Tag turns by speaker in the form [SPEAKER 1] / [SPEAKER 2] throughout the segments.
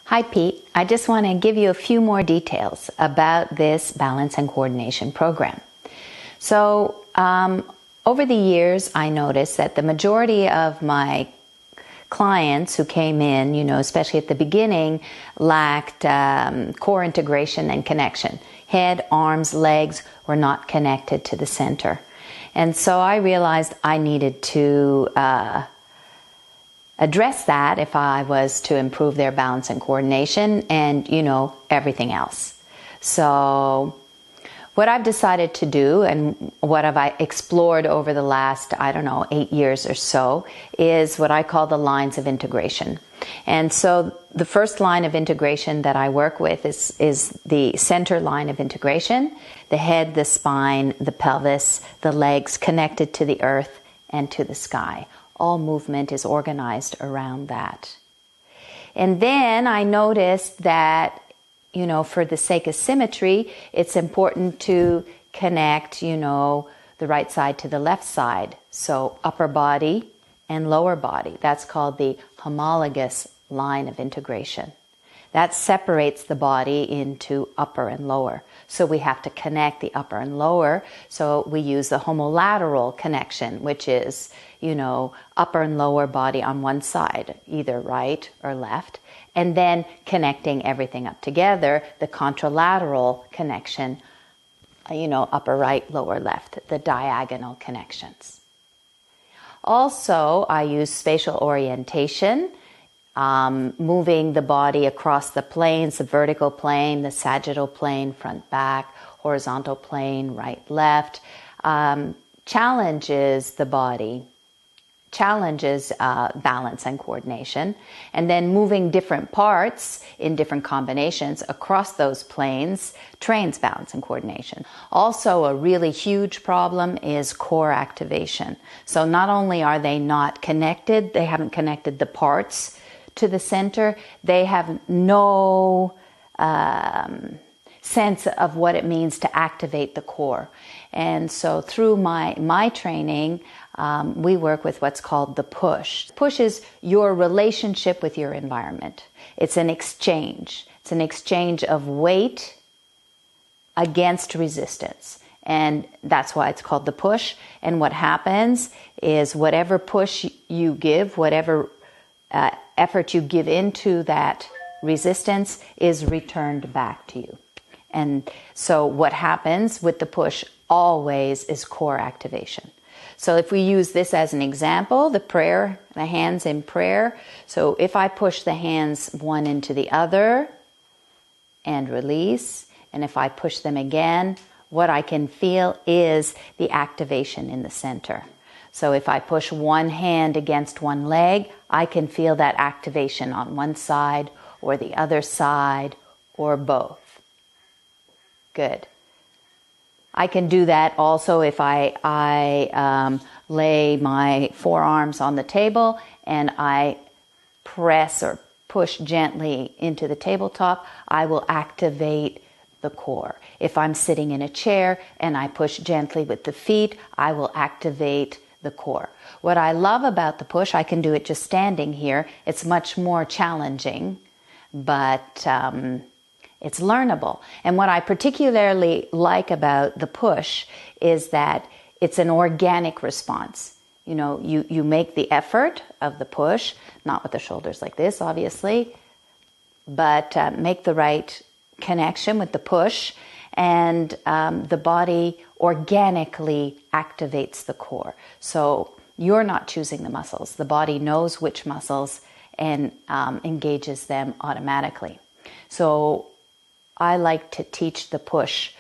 [SPEAKER 1] Hi Pete, I just want to give you a few more details about this balance and coordination program. So over the years I noticed that the majority of my clients who came in, especially at the beginning, lacked core integration and connection. Head, arms, legs were not connected to the center. And so I realized I needed to address that if I was to improve their balance and coordination and, everything else. So what I've decided to do and what have I explored over the last, 8 years or so is what I call the lines of integration. And so the first line of integration that I work with is the center line of integration, the head, the spine, the pelvis, the legs connected to the earth and to the sky. All movement is organized around that. And then I noticed that, for the sake of symmetry, it's important to connect, the right side to the left side. So upper body and lower body. That's called the homologous line of integration. That separates the body into upper and lower. So we have to connect the upper and lower. So we use the homolateral connection, which is, upper and lower body on one side, either right or left. And then connecting everything up together, the contralateral connection, upper right, lower left, the diagonal connections. Also, I use spatial orientation, moving the body across the planes, the vertical plane, the sagittal plane, front, back, horizontal plane, right, left, challenges the body, challenges balance and coordination, and then moving different parts in different combinations across those planes trains balance and coordination. Also, a really huge problem is core activation. So not only are they not connected, they haven't connected the parts to the center, they have no sense of what it means to activate the core. And so through my training, we work with what's called the push. Push is your relationship with your environment. It's an exchange. It's an exchange of weight against resistance. And that's why it's called the push. And what happens is whatever push you give, whatever effort you give into that resistance is returned back to you. And so what happens with the push always is core activation. So if we use this as an example, the hands in prayer. So if I push the hands one into the other and release, and if I push them again, what I can feel is the activation in the center. So if I push one hand against one leg, I can feel that activation on one side or the other side or both. Good. I can do that also if I lay my forearms on the table and I press or push gently into the tabletop, I will activate the core. If I'm sitting in a chair and I push gently with the feet, I will activate the core. What I love about the push, I can do it just standing here. It's much more challenging, but it's learnable. And what I particularly like about the push is that it's an organic response. You make the effort of the push, not with the shoulders like this, obviously, but make the right connection with the push, and the body organically activates the core. So you're not choosing the muscles. The body knows which muscles and engages them automatically. So I like to teach the push,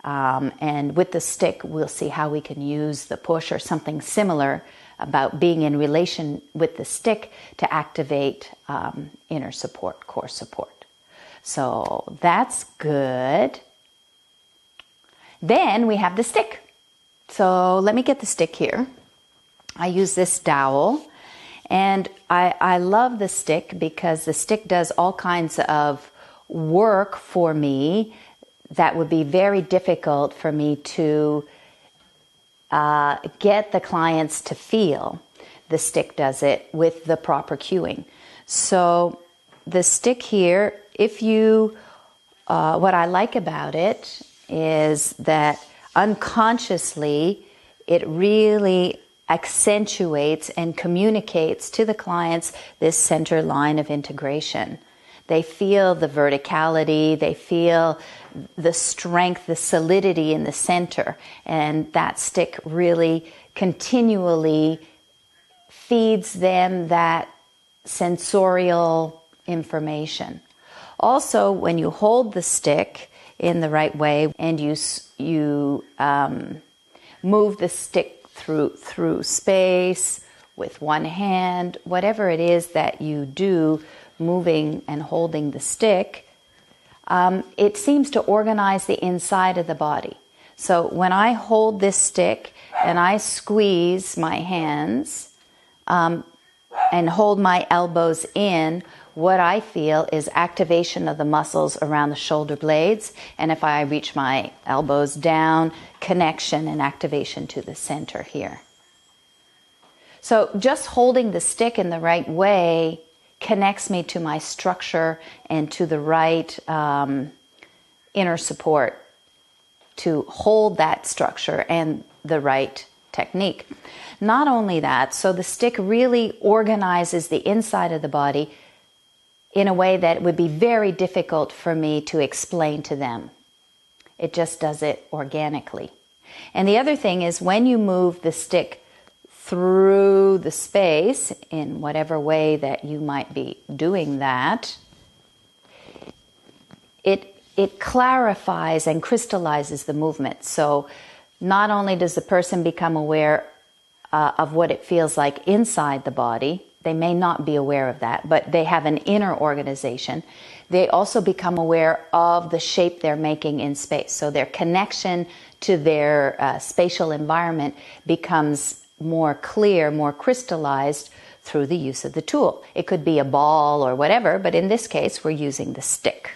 [SPEAKER 1] and with the stick, we'll see how we can use the push or something similar about being in relation with the stick to activate inner support, core support. So that's good. Then we have the stick. So let me get the stick here. I use this dowel, and I love the stick because the stick does all kinds of work for me that would be very difficult for me to get the clients to feel. The stick does it with the proper cueing. So the stick here, if you, what I like about it is that unconsciously it really accentuates and communicates to the clients this center line of integration. They feel the verticality, they feel the strength, the solidity in the center, and that stick really continually feeds them that sensorial information. Also, when you hold the stick in the right way and you move the stick through space with one hand, whatever it is that you do, moving and holding the stick, it seems to organize the inside of the body. So when I hold this stick and I squeeze my hands and hold my elbows in, what I feel is activation of the muscles around the shoulder blades. And if I reach my elbows down, connection and activation to the center here. So just holding the stick in the right way connects me to my structure and to the right inner support to hold that structure and the right technique. Not only that, so the stick really organizes the inside of the body in a way that would be very difficult for me to explain to them. It just does it organically. And the other thing is when you move the stick through the space, in whatever way that you might be doing that, it clarifies and crystallizes the movement. So not only does the person become aware of what it feels like inside the body, they may not be aware of that, but they have an inner organization. They also become aware of the shape they're making in space. So their connection to their spatial environment becomes more clear, more crystallized through the use of the tool. It could be a ball or whatever, but in this case, we're using the stick.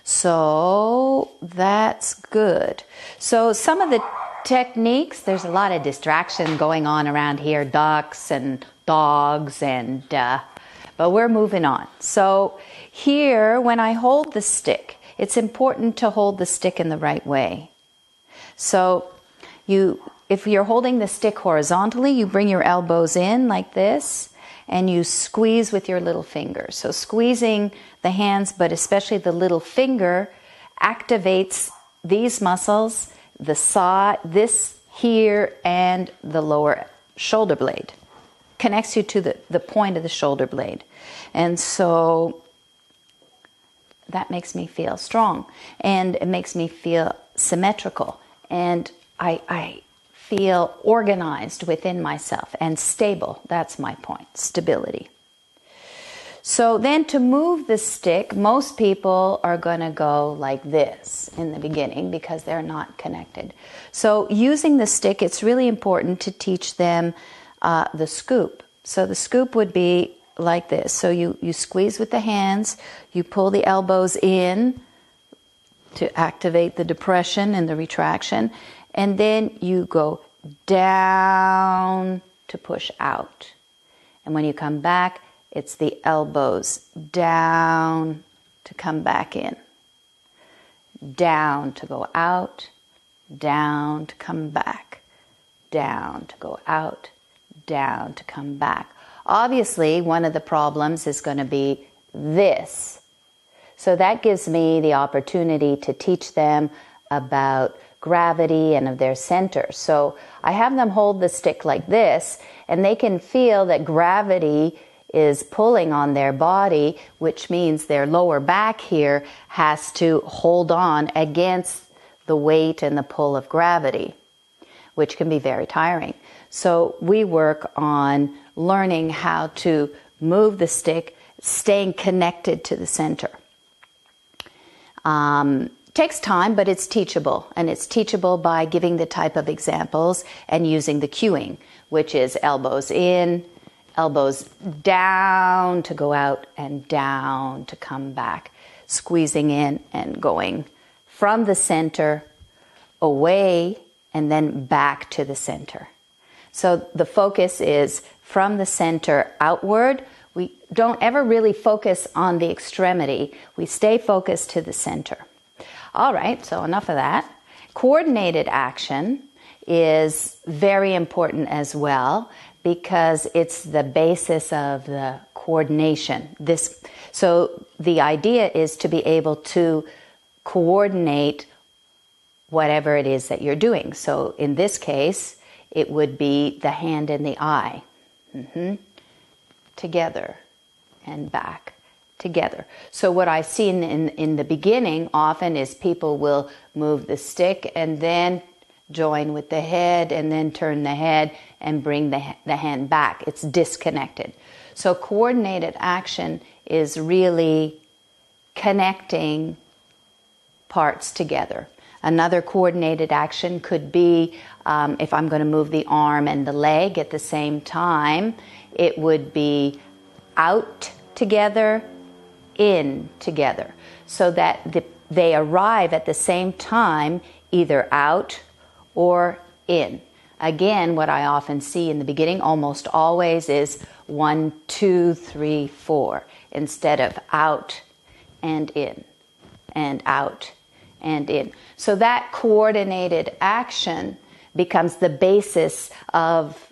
[SPEAKER 1] So that's good. So some of the techniques, there's a lot of distraction going on around here, ducks and dogs, and but we're moving on. So here, when I hold the stick, it's important to hold the stick in the right way. So if you're holding the stick horizontally, you bring your elbows in like this, and you squeeze with your little finger. So squeezing the hands, but especially the little finger, activates these muscles, the side, this here, and the lower shoulder blade. Connects you to the point of the shoulder blade. And so that makes me feel strong, and it makes me feel symmetrical, and I feel organized within myself and stable. That's my point, stability. So then to move the stick, most people are going to go like this in the beginning because they're not connected. So using the stick, it's really important to teach them the scoop. So the scoop would be like this. So you squeeze with the hands, you pull the elbows in to activate the depression and the retraction, and then you go down to push out. And when you come back, it's the elbows down to come back in. Down to go out, down to come back, down to go out, down to come back. Obviously, one of the problems is going to be this. So that gives me the opportunity to teach them about gravity and of their center. So I have them hold the stick like this, and they can feel that gravity is pulling on their body, which means their lower back here has to hold on against the weight and the pull of gravity, which can be very tiring. So we work on learning how to move the stick, staying connected to the center. Takes time, but it's teachable, and it's teachable by giving the type of examples and using the cueing, which is elbows in, elbows down to go out, and down to come back, squeezing in and going from the center away and then back to the center. So the focus is from the center outward We don't ever really focus on the extremity. We stay focused to the center. All right, so enough of that. Coordinated action is very important as well because it's the basis of the coordination. So the idea is to be able to coordinate whatever it is that you're doing. So in this case, it would be the hand and the eye. Together and back, together. So what I see in the beginning often is people will move the stick and then join with the head and then turn the head and bring the hand back. It's disconnected. So coordinated action is really connecting parts together. Another coordinated action could be if I'm going to move the arm and the leg at the same time, it would be out together, in together, so that they arrive at the same time, either out or in. Again, what I often see in the beginning almost always is 1, 2, 3, 4, instead of out and in, and out and in. So that coordinated action becomes the basis of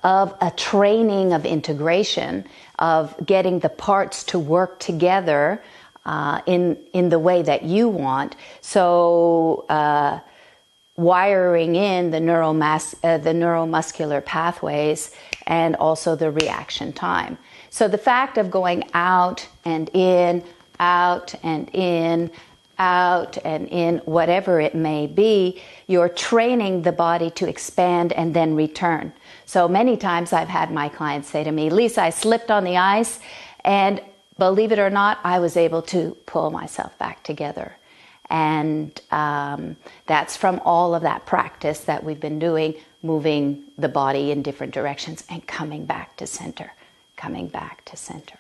[SPEAKER 1] a training of integration, of getting the parts to work together in the way that you want. So wiring in the neuromuscular pathways and also the reaction time. So the fact of going out and in, out and in, out and in, whatever it may be, you're training the body to expand and then return. So many times I've had my clients say to me, Lisa, I slipped on the ice, and believe it or not, I was able to pull myself back together. And that's from all of that practice that we've been doing, moving the body in different directions and coming back to center, coming back to center.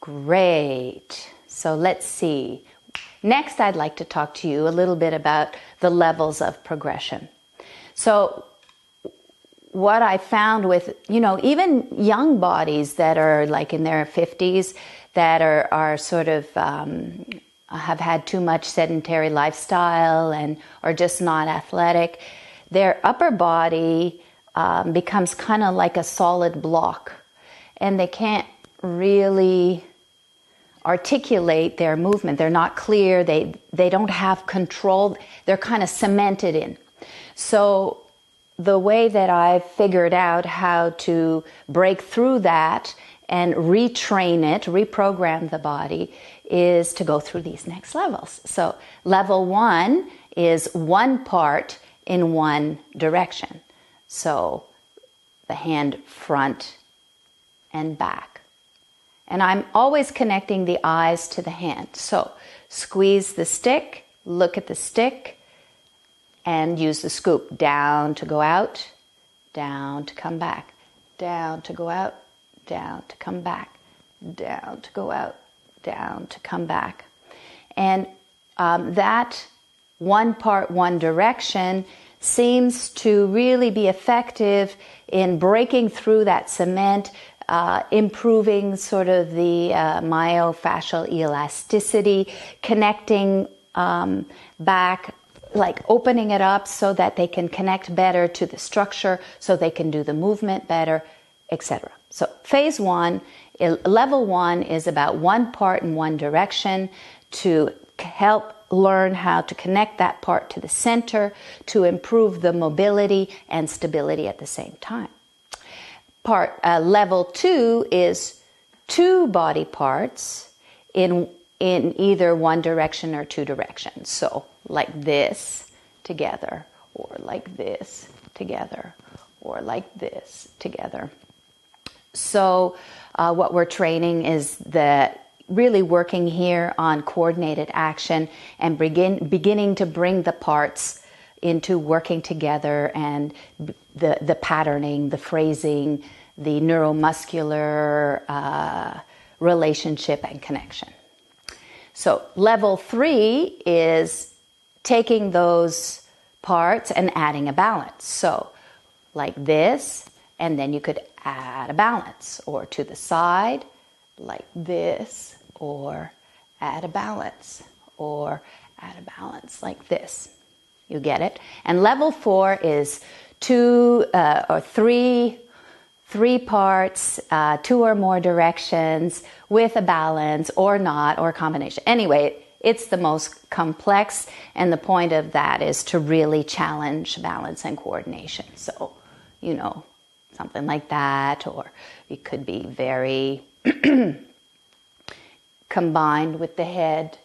[SPEAKER 1] Great. So let's see. Next, I'd like to talk to you a little bit about the levels of progression. So what I found with, even young bodies that are like in their 50s, that are sort of have had too much sedentary lifestyle and are just not athletic, their upper body becomes kind of like a solid block, and they can't really articulate their movement. They're not clear. They don't have control. They're kind of cemented in. So the way that I've figured out how to break through that and retrain it, reprogram the body, is to go through these next levels. So level 1 is one part in one direction. So the hand front and back. And I'm always connecting the eyes to the hand. So squeeze the stick, look at the stick, and use the scoop. Down to go out, down to come back, down to go out, down to come back, down to go out, down to come back. And that one part, one direction seems to really be effective in breaking through that cement, improving sort of the myofascial elasticity, connecting back, like opening it up so that they can connect better to the structure, so they can do the movement better, etc. So phase 1, level 1 is about one part in one direction to help learn how to connect that part to the center, to improve the mobility and stability at the same time. Level 2 is two body parts in either one direction or two directions. So like this together, or like this together, or like this together. So what we're training is really working here on coordinated action and beginning to bring the parts into working together, and the patterning, the phrasing, the neuromuscular relationship and connection. So level 3 is taking those parts and adding a balance. So like this, and then you could at a balance, or to the side like this, or at a balance, or at a balance like this. You get it? And level 4 is 2 or 3 parts, 2 or more directions with a balance or not, or a combination. Anyway, it's the most complex, and the point of that is to really challenge balance and coordination. So, you know, something like that, or it could be very combined with the head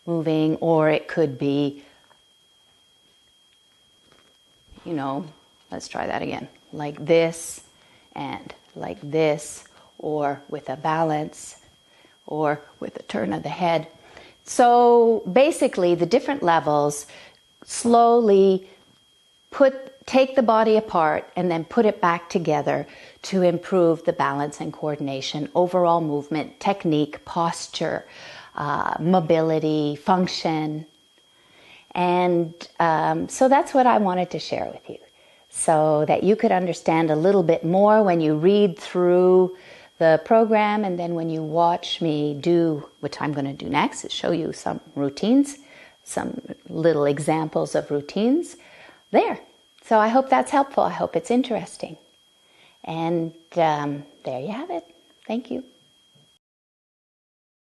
[SPEAKER 1] moving, or it could be, you know, let's try that again, like this and like this, or with a balance, or with a turn of the head. So basically the different levels slowly take the body apart and then put it back together to improve the balance and coordination, overall movement, technique, posture, mobility, function. And so that's what I wanted to share with you, so that you could understand a little bit more when you read through the program, and then when you watch me do, which I'm going to do next, is show you some routines, some little examples of routines there. So I hope that's helpful. I hope it's interesting. And there you have it. Thank you.